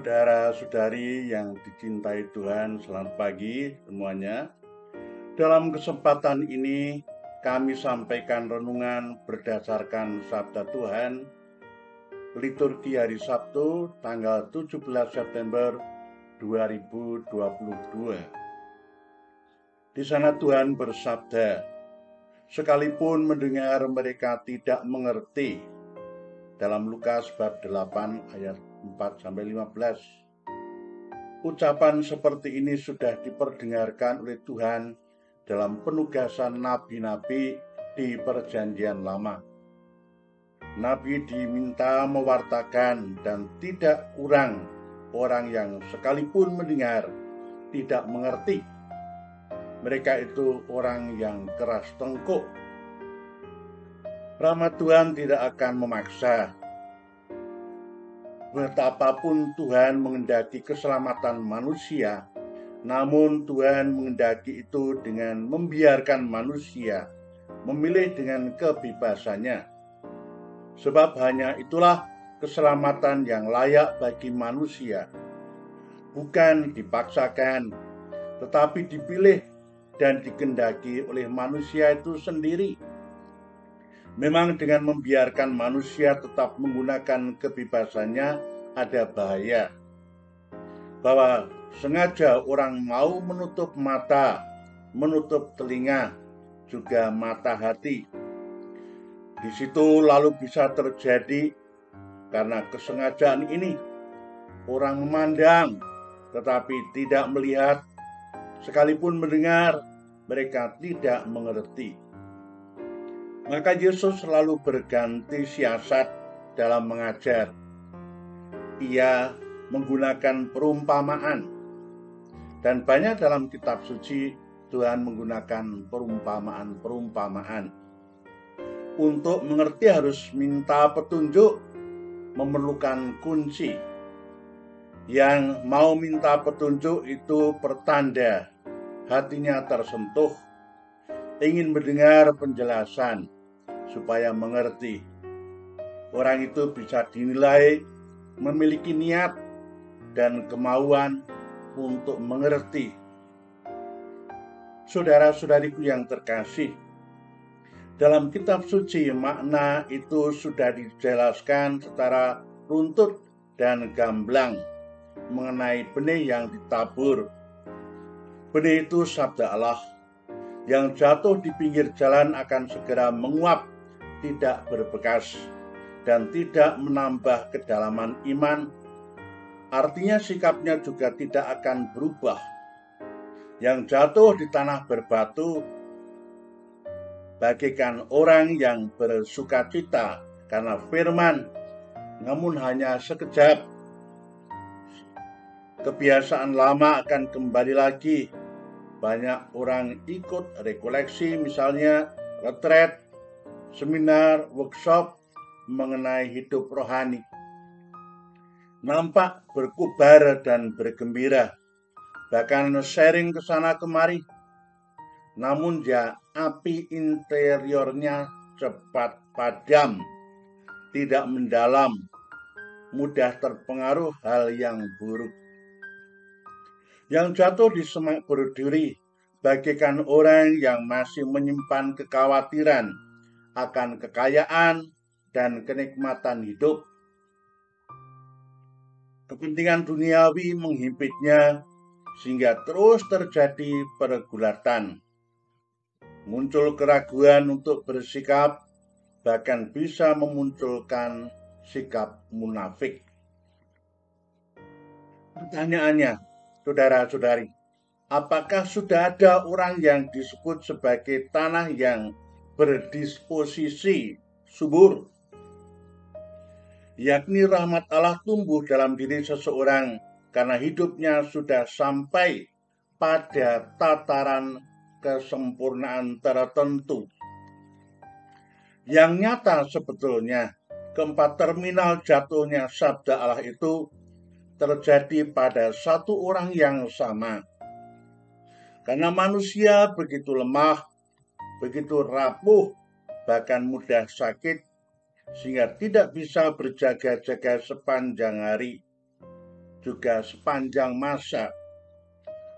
Saudara-saudari yang dicintai Tuhan, selamat pagi semuanya. Dalam kesempatan ini, kami sampaikan renungan berdasarkan sabda Tuhan, liturgi hari Sabtu, tanggal 17 September 2022. Di sana Tuhan bersabda, sekalipun mendengar mereka tidak mengerti. Dalam Lukas bab 8 ayat 4-15. Ucapan seperti ini sudah diperdengarkan oleh Tuhan dalam penugasan nabi-nabi di Perjanjian Lama. Nabi diminta mewartakan dan tidak kurang orang yang sekalipun mendengar tidak mengerti. Mereka itu orang yang keras tengkuk. Rahmat Tuhan tidak akan memaksa. Betapapun Tuhan mengendaki keselamatan manusia, namun Tuhan mengendaki itu dengan membiarkan manusia memilih dengan kebebasannya. Sebab hanya itulah keselamatan yang layak bagi manusia. Bukan dipaksakan, tetapi dipilih dan dikehendaki oleh manusia itu sendiri. Memang dengan membiarkan manusia tetap menggunakan kebebasannya ada bahaya. Bahwa sengaja orang mau menutup mata, menutup telinga, juga mata hati. Di situ lalu bisa terjadi karena kesengajaan ini orang memandang tetapi tidak melihat, sekalipun mendengar mereka tidak mengerti. Maka Yesus selalu berganti siasat dalam mengajar. Ia menggunakan perumpamaan. Dan banyak dalam kitab suci Tuhan menggunakan perumpamaan-perumpamaan. Untuk mengerti harus minta petunjuk, memerlukan kunci. Yang mau minta petunjuk itu pertanda hatinya tersentuh, ingin mendengar penjelasan supaya mengerti. Orang itu bisa dinilai memiliki niat dan kemauan untuk mengerti. Saudara-saudariku yang terkasih, dalam kitab suci makna itu sudah dijelaskan secara runtut dan gamblang mengenai benih yang ditabur. Benih itu sabda Allah. Yang jatuh di pinggir jalan akan segera menguap, tidak berbekas, dan tidak menambah kedalaman iman. Artinya sikapnya juga tidak akan berubah. Yang jatuh di tanah berbatu bagaikan orang yang bersukacita karena firman, namun hanya sekejap. Kebiasaan lama akan kembali lagi. Banyak orang ikut rekoleksi, misalnya retret, seminar, workshop mengenai hidup rohani. Nampak berkubar dan bergembira, bahkan sharing ke sana kemari. Namun api interiornya cepat padam, tidak mendalam, mudah terpengaruh hal yang buruk. Yang jatuh di semak berduri bagaikan orang yang masih menyimpan kekhawatiran akan kekayaan dan kenikmatan hidup. Kepentingan duniawi menghimpitnya sehingga terus terjadi pergulatan. Muncul keraguan untuk bersikap, bahkan bisa memunculkan sikap munafik. Pertanyaannya, saudara-saudari, apakah sudah ada orang yang disebut sebagai tanah yang berdisposisi subur? Yakni rahmat Allah tumbuh dalam diri seseorang karena hidupnya sudah sampai pada tataran kesempurnaan tertentu. Yang nyata sebetulnya, keempat terminal jatuhnya sabda Allah itu terjadi pada satu orang yang sama. Karena manusia begitu lemah, begitu rapuh, bahkan mudah sakit, sehingga tidak bisa berjaga-jaga sepanjang hari. juga sepanjang masa.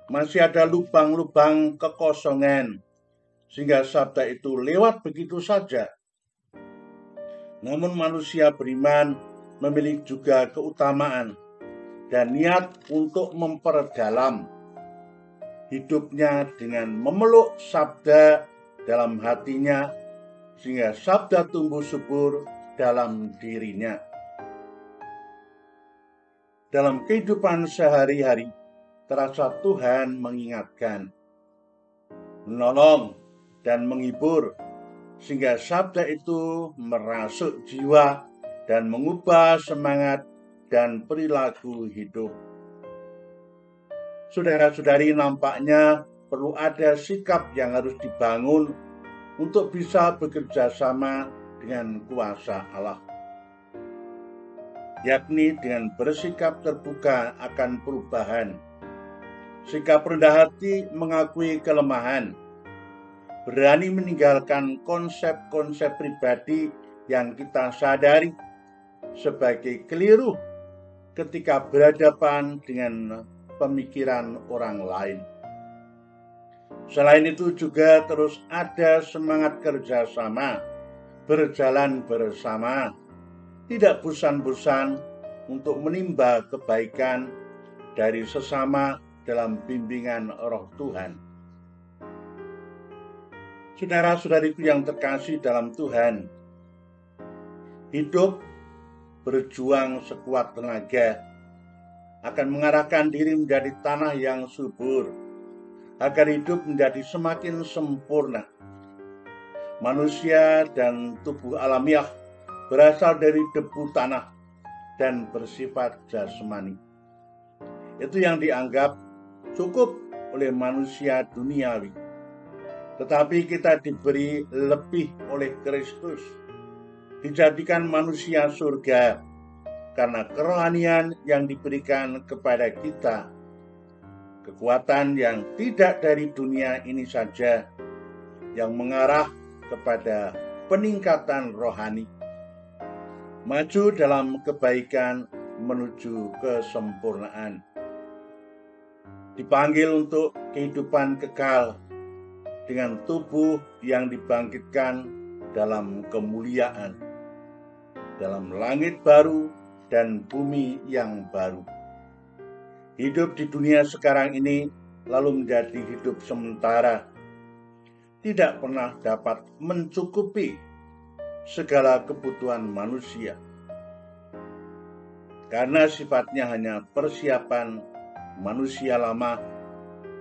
Masih ada lubang-lubang kekosongan, sehingga sabda itu lewat begitu saja. Namun manusia beriman memiliki juga keutamaan dan niat untuk memperdalam hidupnya dengan memeluk sabda dalam hatinya, sehingga sabda tumbuh subur dalam dirinya. Dalam kehidupan sehari-hari, terasa Tuhan mengingatkan, menolong, dan menghibur, sehingga sabda itu merasuk jiwa dan mengubah semangat dan perilaku hidup. Saudara-saudari, nampaknya perlu ada sikap yang harus dibangun untuk bisa bekerja sama dengan kuasa Allah, yakni dengan bersikap terbuka akan perubahan, sikap rendah hati mengakui kelemahan, berani meninggalkan konsep-konsep pribadi yang kita sadari sebagai keliru ketika berhadapan dengan pemikiran orang lain. Selain itu juga terus ada semangat kerjasama, berjalan bersama, tidak bosan-bosan untuk menimba kebaikan dari sesama dalam bimbingan Roh Tuhan. Saudara-saudariku yang terkasih dalam Tuhan, hidup berjuang sekuat tenaga akan mengarahkan diri menjadi tanah yang subur, agar hidup menjadi semakin sempurna. Manusia dan tubuh alamiah berasal dari debu tanah dan bersifat jasmani. Itu yang dianggap cukup oleh manusia duniawi. Tetapi kita diberi lebih oleh Kristus, dijadikan manusia surga karena kerohanian yang diberikan kepada kita, kekuatan yang tidak dari dunia ini saja, yang mengarah kepada peningkatan rohani, maju dalam kebaikan menuju kesempurnaan. Dipanggil untuk kehidupan kekal dengan tubuh yang dibangkitkan dalam kemuliaan, dalam langit baru dan bumi yang baru. Hidup di dunia sekarang ini lalu menjadi hidup sementara, tidak pernah dapat mencukupi segala kebutuhan manusia, karena sifatnya hanya persiapan manusia lama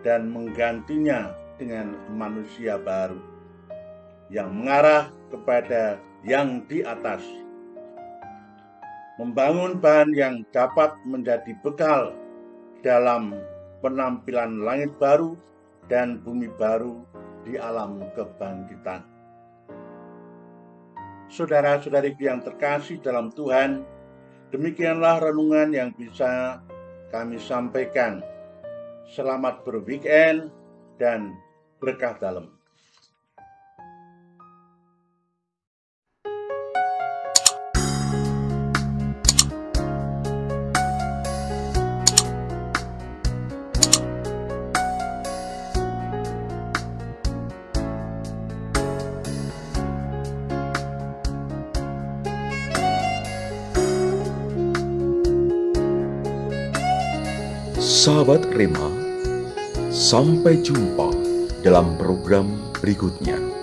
dan menggantinya dengan manusia baru yang mengarah kepada yang di atas, membangun bahan yang dapat menjadi bekal dalam penampilan langit baru dan bumi baru di alam kebangkitan. Saudara-saudariku yang terkasih dalam Tuhan, demikianlah renungan yang bisa kami sampaikan. Selamat berweekend dan berkah dalam. Sahabat Rema, sampai jumpa dalam program berikutnya.